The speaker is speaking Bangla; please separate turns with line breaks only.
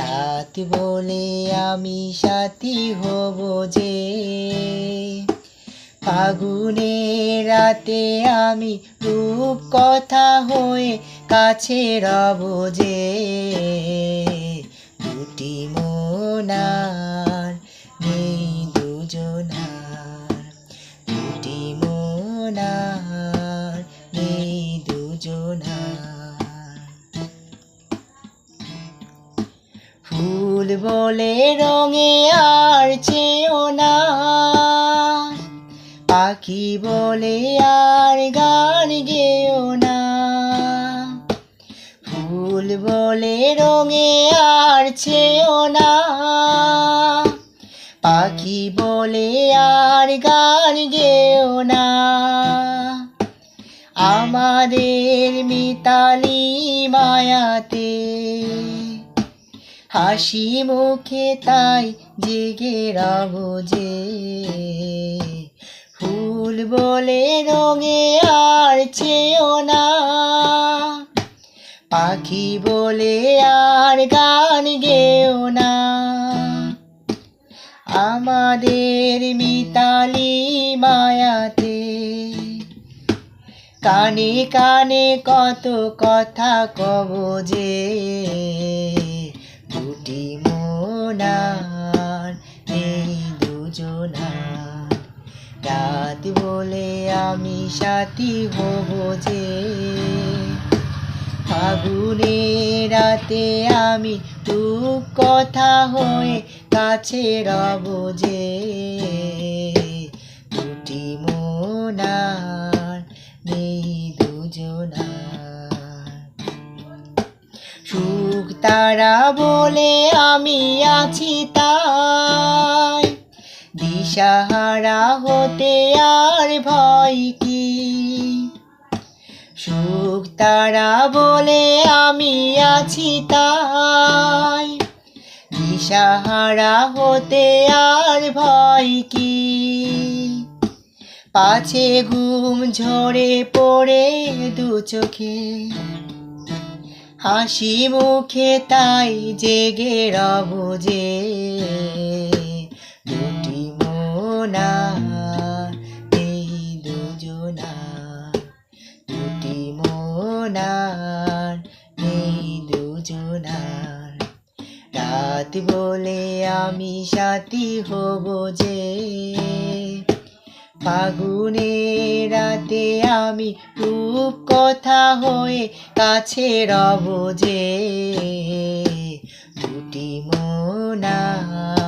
রাত বলে আমি সাথী হব যে, ফাগুনের রাতে আমি রূপ কথা হয়ে কাছে রব যে। দুটি মন আর নেই দুজনার, দুটি মন আর নেই দুজনার। ফুল বলে রঙে আর চেয়েও না, পাখি বলে আর গান গেও না। ফুল বলে রঙে আর চেয়েও না, পাখি বলে আর গান গেও না। আমাদের মিতালি মায়াতে হাসি মুখে তাই জেগে রব যে। ফুল বলে রঙে আর চেয়েও না, পাখি বলে আর গান গেও না। আমাদের মিতালি মায়াতে কানে কানে কত কথা কব যে। দুটি মন আর নেই দুজনার, রাত বলে আমি সাথী হব যে। ফাগুনের রাতে আমি রূপ কথা হয়ে কাছে রব যে। দুটি মন আর নেই দুজনার। সুখ তারা বলে আমি আছি তাই, দিশাহারা হতে আর ভয় কি। সুখ তারা বলে আমি আছি তাই, দিশাহারা হতে আর ভয় কি। পাছে ঘুম ঝরে পড়ে দু চোখে, হাসি মুখে তাই জেগে রব যে। দুটি মন আর নেই দুজনার, দুটি মন আর নেই দুজনার। রাত বলে আমি সাথী হব যে, ফাগুনের রাতে আমি রূপ কথা হয়ে কাছে রব যে। দুটি মন আর